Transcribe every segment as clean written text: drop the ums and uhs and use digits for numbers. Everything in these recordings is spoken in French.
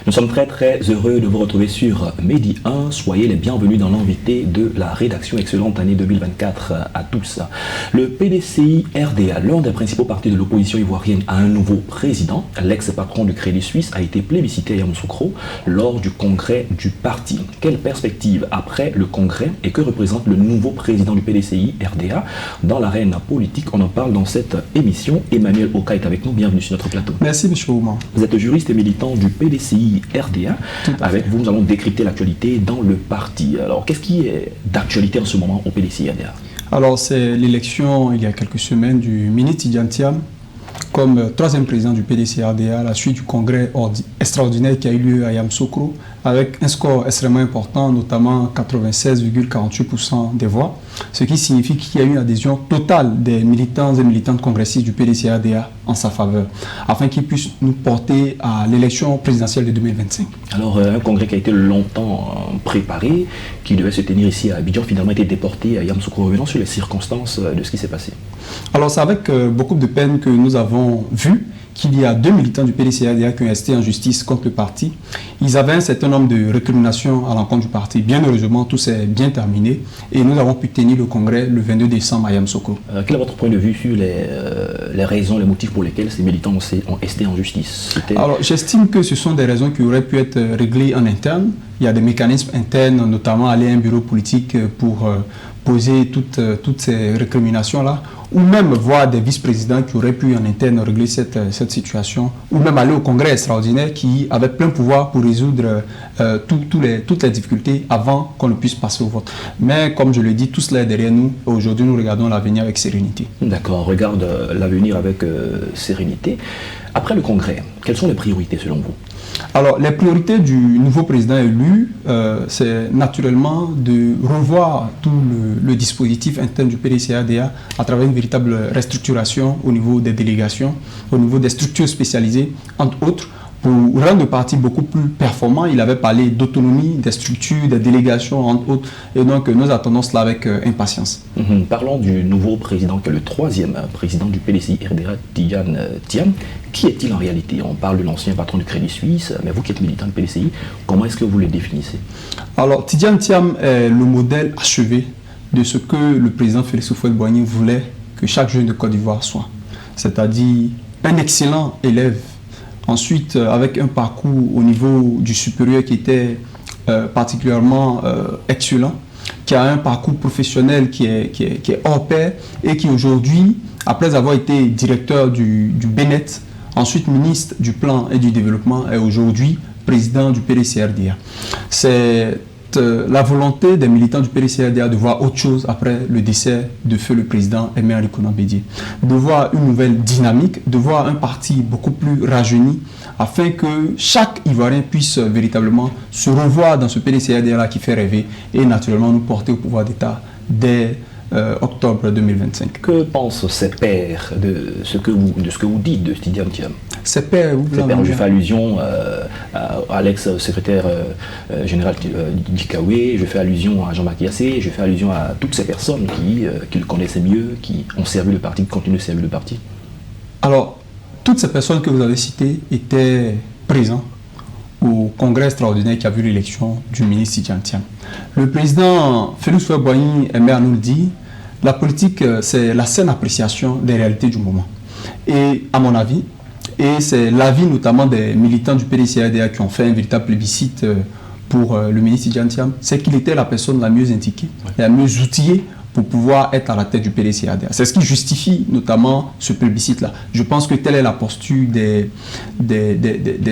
Nous sommes très heureux de vous retrouver sur Medi 1. Soyez les bienvenus dans l'invité de la rédaction. Excellente année 2024 à tous. Le PDCI RDA, l'un des principaux partis de l'opposition ivoirienne, a un nouveau président. L'ex-patron du Crédit Suisse a été plébiscité à Yamoussoukro lors du congrès du parti. Quelle perspective après le congrès et que représente le nouveau président du PDCI RDA dans l'arène politique? On en parle dans cette émission. Emmanuel Oka est avec nous. Bienvenue sur notre plateau. Merci, M. Ouma. Vous êtes juriste et militant du PDCI RDA. Avec vous, nous allons décrypter l'actualité dans le parti. Alors, qu'est-ce qui est d'actualité en ce moment au PDCI RDA? Alors, c'est l'élection, il y a quelques semaines, du ministre Tidjane Thiam comme troisième président du PDCI RDA à la suite du congrès extraordinaire qui a eu lieu à Yamoussoukro avec un score extrêmement important, notamment 96,48% des voix, ce qui signifie qu'il y a eu une adhésion totale des militants et militantes congressistes du PDCI RDA en sa faveur, afin qu'ils puissent nous porter à l'élection présidentielle de 2025. Alors, un congrès qui a été longtemps préparé, qui devait se tenir ici à Abidjan, finalement a été déporté à Yamoussoukro. Revenons sur les circonstances de ce qui s'est passé. Alors, c'est avec beaucoup de peine que nous avons vu qu'il y a deux militants du PDCI RDA qui ont resté en justice contre le parti. Ils avaient un certain nombre de récriminations à l'encontre du parti. Bien heureusement, tout s'est bien terminé et nous avons pu tenir le congrès le 22 décembre à Yamoussoukro. Quel est votre point de vue sur les raisons, les motifs pour lesquels ces militants ont resté en justice? Alors, j'estime que ce sont des raisons qui auraient pu être réglées en interne. Il y a des mécanismes internes, notamment aller à un bureau politique pour poser toutes ces récriminations-là, ou même voir des vice-présidents qui auraient pu en interne régler cette situation, ou même aller au congrès extraordinaire qui avait plein pouvoir pour résoudre toutes les difficultés avant qu'on ne puisse passer au vote. Mais comme je l'ai dit, tout cela est derrière nous. Aujourd'hui, nous regardons l'avenir avec sérénité. D'accord, on regarde l'avenir avec sérénité. Après le congrès, quelles sont les priorités selon vous? Alors, les priorités du nouveau président élu, c'est naturellement de revoir tout le dispositif interne du PDCI RDA à travers une véritable restructuration au niveau des délégations, au niveau des structures spécialisées, entre autres, pour rendre le parti beaucoup plus performant. Il avait parlé d'autonomie, des structures, des délégations, entre autres, et donc nous attendons cela avec impatience. Parlons du nouveau président, qui est le troisième président du PDCI RDA, Tidjane Thiam. Qui est-il en réalité? On parle de l'ancien patron du Crédit Suisse, mais vous qui êtes militant du PDCI, comment est-ce que vous le définissez? Alors, Tidjane Thiam est le modèle achevé de ce que le président Félix Houphouët-Boigny voulait que chaque jeune de Côte d'Ivoire soit, c'est-à-dire un excellent élève. Ensuite, avec un parcours au niveau du supérieur qui était particulièrement excellent, qui a un parcours professionnel qui est hors pair et qui aujourd'hui, après avoir été directeur du BNET, ensuite ministre du Plan et du Développement, est aujourd'hui président du PDCI RDA. C'est la volonté des militants du PDCI RDA de voir autre chose après le décès de feu le président Aimé Henri Konan Bédié, de voir une nouvelle dynamique, de voir un parti beaucoup plus rajeuni, afin que chaque Ivoirien puisse véritablement se revoir dans ce PDCI RDA qui fait rêver et naturellement nous porter au pouvoir d'État dès octobre 2025. Que pensent ces pairs de ce que vous dites de Tidjane Thiam? Ces pairs, je fais allusion à l'ex-secrétaire général Dikawé, je fais allusion à Jean-Marc Yassé, je fais allusion à toutes ces personnes qui le connaissaient mieux, qui ont servi le parti, qui continuent de servir le parti. Alors, toutes ces personnes que vous avez citées étaient présentes au congrès extraordinaire qui a vu l'élection du ministre Tidjane Thiam. Le président Félix Houphouët-Boigny aimait à nous le dire, la politique, c'est la saine appréciation des réalités du moment. Et à mon avis, et c'est l'avis notamment des militants du PDCI RDA qui ont fait un véritable plébiscite pour le ministre Tidjane Thiam, c'est qu'il était la personne la mieux indiquée, la mieux outillée pour pouvoir être à la tête du PDCI RDA. C'est ce qui justifie notamment ce plébiscite-là. Je pense que telle est la posture des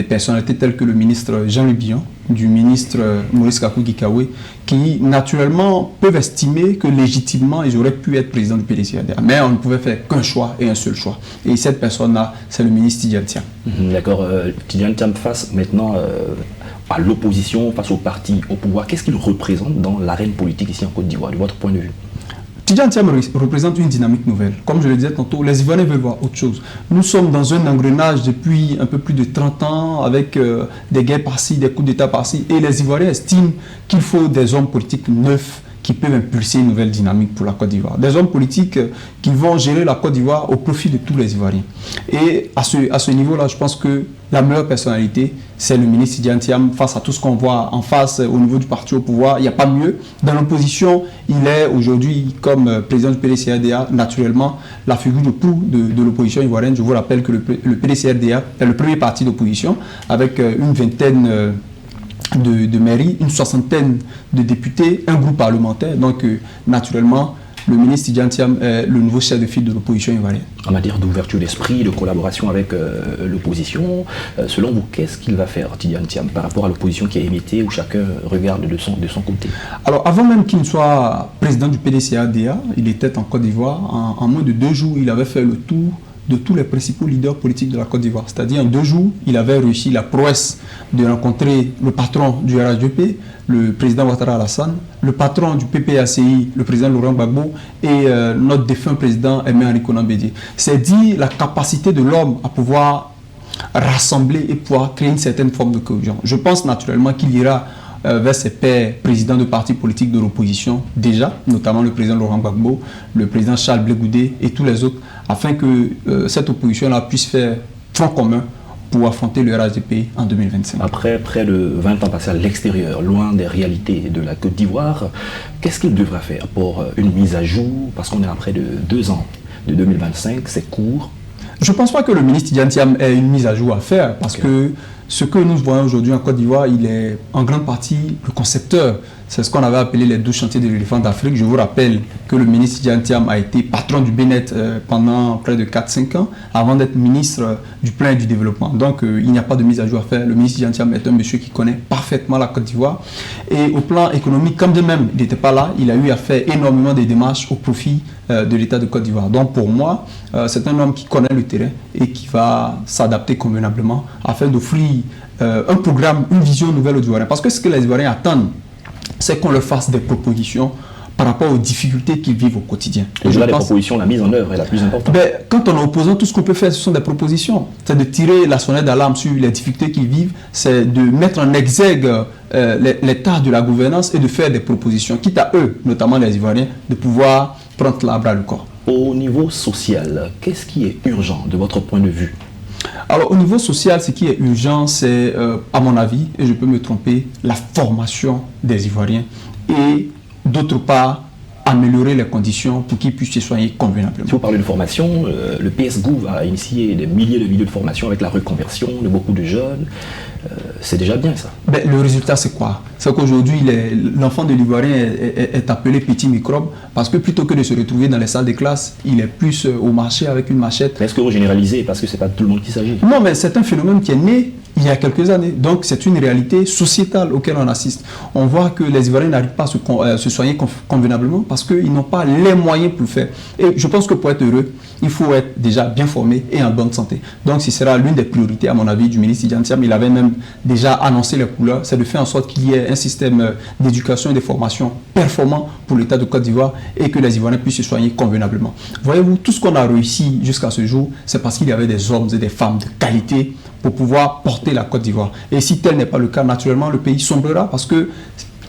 personnalités telles que le ministre Jean-Louis Billon, du ministre Maurice Kakou-Gikawe, qui naturellement peuvent estimer que légitimement ils auraient pu être président du PDCI RDA. Mais on ne pouvait faire qu'un choix et un seul choix. Et cette personne-là, c'est le ministre Tidjane Thiam. D'accord. Tidjane Thiam face maintenant à l'opposition, face au parti au pouvoir. Qu'est-ce qu'il représente dans l'arène politique ici en Côte d'Ivoire, de votre point de vue? Tidjane Thiam représente une dynamique nouvelle. Comme je le disais tantôt, les Ivoiriens veulent voir autre chose. Nous sommes dans un engrenage depuis un peu plus de 30 ans avec des guerres par-ci, des coups d'État par-ci. Et les Ivoiriens estiment qu'il faut des hommes politiques neufs qui peuvent impulser une nouvelle dynamique pour la Côte d'Ivoire. Des hommes politiques qui vont gérer la Côte d'Ivoire au profit de tous les Ivoiriens. Et à ce niveau-là, je pense que la meilleure personnalité, c'est le ministre Tidjane Thiam face à tout ce qu'on voit en face au niveau du parti au pouvoir. Il n'y a pas mieux. Dans l'opposition, il est aujourd'hui, comme président du PDCRDA, naturellement, la figure de proue de l'opposition ivoirienne. Je vous rappelle que le PDCRDA est le premier parti d'opposition avec une vingtaine de mairies, une soixantaine de députés, un groupe parlementaire. Donc, naturellement, le ministre Tidjane Thiam est le nouveau chef de file de l'opposition ivoirienne. En matière d'ouverture d'esprit, de collaboration avec l'opposition, selon vous, qu'est-ce qu'il va faire, Tidjane Thiam, par rapport à l'opposition qui est émittée, où chacun regarde de son côté? Alors, avant même qu'il ne soit président du PDCADA, il était en Côte d'Ivoire. En moins de 2 jours, il avait fait le tour de tous les principaux leaders politiques de la Côte d'Ivoire. C'est-à-dire, en 2 jours, il avait réussi la prouesse de rencontrer le patron du RHDP, le président Ouattara Alassane, le patron du PPACI, le président Laurent Gbagbo, et notre défunt président Aimé Henri Konan Bédié. C'est dire la capacité de l'homme à pouvoir rassembler et pouvoir créer une certaine forme de cohésion. Je pense naturellement qu'il ira vers ses pairs présidents de partis politiques de l'opposition, déjà, notamment le président Laurent Gbagbo, le président Charles Blé Goudé et tous les autres, afin que cette opposition-là puisse faire front commun pour affronter le RHDP en 2025. Après près de 20 ans passés à l'extérieur, loin des réalités de la Côte d'Ivoire, qu'est-ce qu'il devra faire pour une mise à jour? Parce qu'on est à près de 2 ans de 2025, c'est court. Je ne pense pas que le ministre Tidjane Thiam ait une mise à jour à faire, parce que ce que nous voyons aujourd'hui en Côte d'Ivoire, il est en grande partie le concepteur. C'est ce qu'on avait appelé les 12 chantiers de l'éléphant d'Afrique. Je vous rappelle que le ministre Tidjane Thiam a été patron du BNET pendant près de 4-5 ans, avant d'être ministre du Plan et du Développement. Donc il n'y a pas de mise à jour à faire. Le ministre Tidjane Thiam est un monsieur qui connaît parfaitement la Côte d'Ivoire. Et au plan économique, comme de même, il n'était pas là, il a eu à faire énormément de démarches au profit de l'État de Côte d'Ivoire. Donc pour moi, c'est un homme qui connaît le terrain et qui va s'adapter convenablement afin d'offrir un programme, une vision nouvelle aux Ivoiriens. Parce que ce que les Ivoiriens attendent, c'est qu'on leur fasse des propositions par rapport aux difficultés qu'ils vivent au quotidien. Et là, les propositions, la mise en œuvre est la plus importante. Quand on est opposant, tout ce qu'on peut faire, ce sont des propositions. C'est de tirer la sonnette d'alarme sur les difficultés qu'ils vivent, c'est de mettre en exergue les tâches de la gouvernance et de faire des propositions, quitte à eux, notamment les Ivoiriens, de pouvoir prendre la bras le corps. Au niveau social, qu'est-ce qui est urgent de votre point de vue? Alors, au niveau social, ce qui est urgent, c'est, à mon avis, et je peux me tromper, la formation des Ivoiriens et, d'autre part, améliorer les conditions pour qu'ils puissent se soigner convenablement. Si vous parlez de formation, le PSGouv a initié des milliers de milieux de formation avec la reconversion de beaucoup de jeunes. C'est déjà bien ça. Le résultat, c'est quoi? C'est qu'aujourd'hui, l'enfant de l'Ivoirien est appelé petit microbe parce que plutôt que de se retrouver dans les salles de classe, il est plus au marché avec une machette. Est-ce que vous généralisez parce que ce n'est pas tout le monde qui s'agit? Non, mais c'est un phénomène qui est né il y a quelques années. Donc, c'est une réalité sociétale auquel on assiste. On voit que les Ivoiriens n'arrivent pas à se soigner convenablement parce qu'ils n'ont pas les moyens pour le faire. Et je pense que pour être heureux, il faut être déjà bien formé et en bonne santé. Donc, ce sera l'une des priorités, à mon avis, du ministre Tidjane Thiam. Il avait même déjà annoncé les couleurs. C'est de faire en sorte qu'il y ait un système d'éducation et de formation performant pour l'État de Côte d'Ivoire et que les Ivoiriens puissent se soigner convenablement. Voyez-vous, tout ce qu'on a réussi jusqu'à ce jour, c'est parce qu'il y avait des hommes et des femmes de qualité pour pouvoir porter la Côte d'Ivoire. Et si tel n'est pas le cas, naturellement, le pays sombrera parce que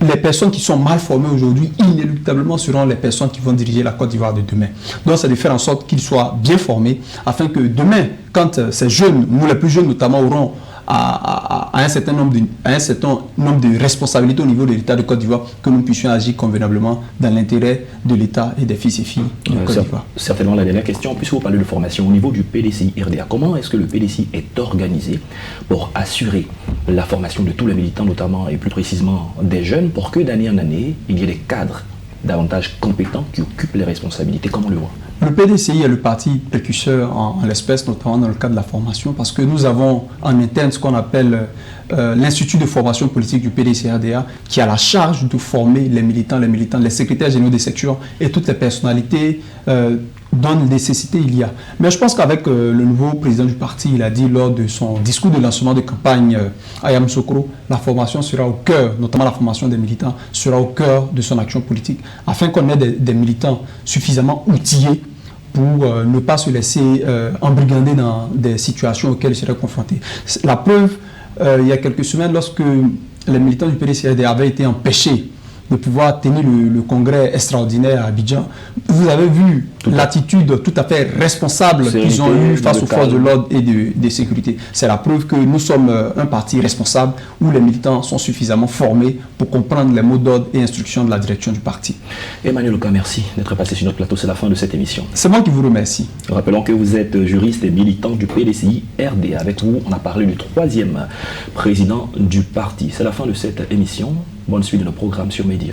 les personnes qui sont mal formées aujourd'hui, inéluctablement, seront les personnes qui vont diriger la Côte d'Ivoire de demain. Donc, c'est de faire en sorte qu'ils soient bien formés afin que demain, quand ces jeunes, nous les plus jeunes notamment, auront un certain nombre de responsabilités au niveau de l'État de Côte d'Ivoire, que nous puissions agir convenablement dans l'intérêt de l'État et des fils et filles de Côte d'Ivoire. Certainement la dernière question, puisque vous parlez de formation au niveau du PDCI RDA, comment est-ce que le PDCI est organisé pour assurer la formation de tous les militants, notamment et plus précisément des jeunes, pour que d'année en année, il y ait des cadres davantage compétents qui occupent les responsabilités? Comment le voit? Le PDCI est le parti précurseur en l'espèce, notamment dans le cadre de la formation, parce que nous avons en interne ce qu'on appelle l'Institut de formation politique du PDCRDA, qui a la charge de former les militants, les secrétaires généraux des sections et toutes les personnalités dont nécessité il y a. Mais je pense qu'avec le nouveau président du parti, il a dit lors de son discours de lancement de campagne à Yamoussoukro, la formation sera au cœur, notamment la formation des militants, sera au cœur de son action politique, afin qu'on ait des militants suffisamment outillés pour ne pas se laisser embrigander dans des situations auxquelles ils seraient confrontés. La preuve, il y a quelques semaines, lorsque les militants du PDCRD avaient été empêchés de pouvoir tenir le congrès extraordinaire à Abidjan. Vous avez vu l'attitude tout à fait responsable qu'ils ont eue face aux forces de l'ordre et de sécurité. C'est la preuve que nous sommes un parti responsable où les militants sont suffisamment formés pour comprendre les mots d'ordre et instructions de la direction du parti. Emmanuel Oka, merci d'être passé sur notre plateau. C'est la fin de cette émission. C'est moi qui vous remercie. Rappelons que vous êtes juriste et militant du PDCI RD. Avec vous, on a parlé du 3e président du parti. C'est la fin de cette émission. Bonne suite de nos programmes sur Média.